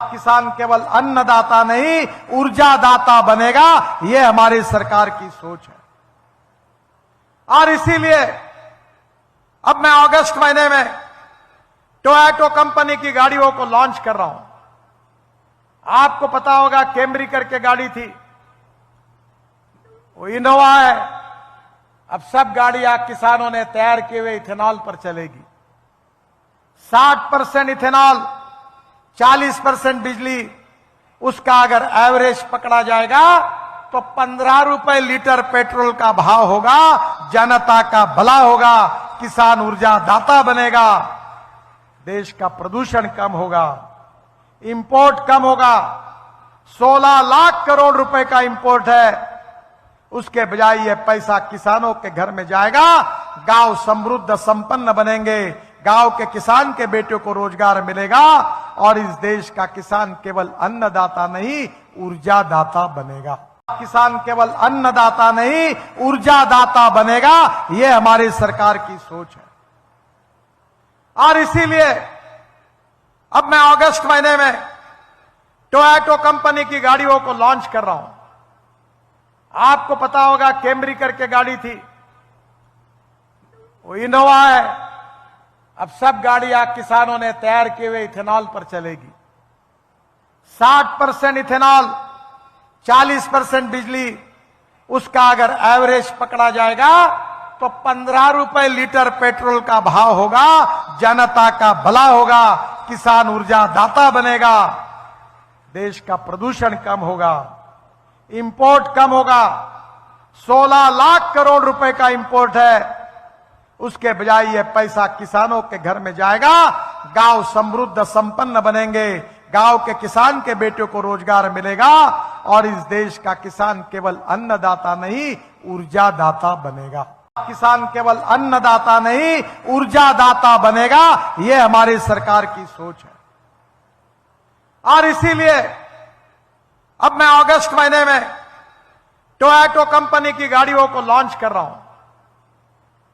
किसान केवल अन्नदाता नहीं ऊर्जा दाता बनेगा, यह हमारी सरकार की सोच है। और इसीलिए अब मैं अगस्त महीने में टोयोटा कंपनी की गाड़ियों को लॉन्च कर रहा हूं। आपको पता होगा कैमरी करके गाड़ी थी, वो इनोवा है। अब सब गाड़ियां किसानों ने तैयार किए हुए इथेनॉल पर चलेगी। 60% इथेनॉल, 40% बिजली, उसका अगर एवरेज पकड़ा जाएगा तो 15 रुपए लीटर पेट्रोल का भाव होगा। जनता का भला होगा, किसान ऊर्जा दाता बनेगा, देश का प्रदूषण कम होगा, इंपोर्ट कम होगा। 16 लाख करोड़ रुपए का इंपोर्ट है, उसके बजाय यह पैसा किसानों के घर में जाएगा। गांव समृद्ध संपन्न बनेंगे, गांव के किसान के बेटों को रोजगार मिलेगा और इस देश का किसान केवल अन्नदाता नहीं ऊर्जा दाता बनेगा। किसान केवल अन्नदाता नहीं ऊर्जा दाता बनेगा, यह हमारी सरकार की सोच है। और इसीलिए अब मैं अगस्त महीने में टोयोटा कंपनी की गाड़ियों को लॉन्च कर रहा हूं। आपको पता होगा कैमरी करके गाड़ी थी, वो इनोवा है। अब सब गाड़ियां किसानों ने तैयार किए हुए इथेनॉल पर चलेगी। 60% इथेनॉल, 40% बिजली, उसका अगर एवरेज पकड़ा जाएगा तो 15 रुपए लीटर पेट्रोल का भाव होगा। जनता का भला होगा, किसान ऊर्जा दाता बनेगा, देश का प्रदूषण कम होगा, इंपोर्ट कम होगा। 16 लाख करोड़ रुपए का इंपोर्ट है, उसके बजाय यह पैसा किसानों के घर में जाएगा। गांव समृद्ध संपन्न बनेंगे, गांव के किसान के बेटों को रोजगार मिलेगा और इस देश का किसान केवल अन्नदाता नहीं ऊर्जा दाता बनेगा। किसान केवल अन्नदाता नहीं ऊर्जा दाता बनेगा, यह हमारी सरकार की सोच है। और इसीलिए अब मैं अगस्त महीने में टोयोटा कंपनी की गाड़ियों को लॉन्च कर रहा हूं।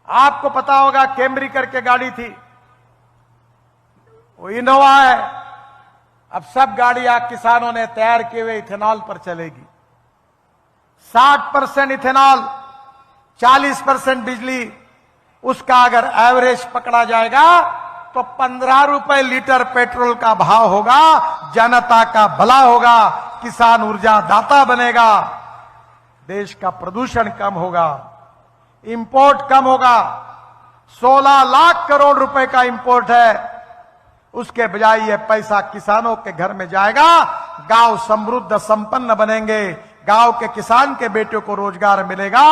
आपको पता होगा कैमरी करके गाड़ी थी, वो इनोवा है। अब सब गाड़ियां किसानों ने तैयार किए हुए इथेनॉल पर चलेगी। 60% इथेनॉल, 40% बिजली, उसका अगर एवरेज पकड़ा जाएगा तो 15 रुपए लीटर पेट्रोल का भाव होगा। जनता का भला होगा, किसान ऊर्जा दाता बनेगा, देश का प्रदूषण कम होगा, इंपोर्ट कम होगा। 16 लाख करोड़ रुपए का इंपोर्ट है, उसके बजाय यह पैसा किसानों के घर में जाएगा। गांव समृद्ध संपन्न बनेंगे, गांव के किसान के बेटों को रोजगार मिलेगा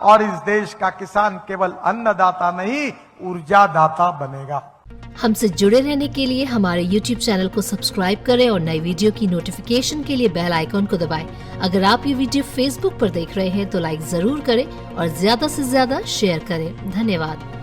और इस देश का किसान केवल अन्नदाता नहीं ऊर्जा दाता बनेगा। हमसे जुड़े रहने के लिए हमारे YouTube चैनल को सब्सक्राइब करें और नई वीडियो की नोटिफिकेशन के लिए बेल आइकॉन को दबाएं। अगर आप ये वीडियो Facebook पर देख रहे हैं तो लाइक जरूर करें और ज्यादा से ज्यादा शेयर करें। धन्यवाद।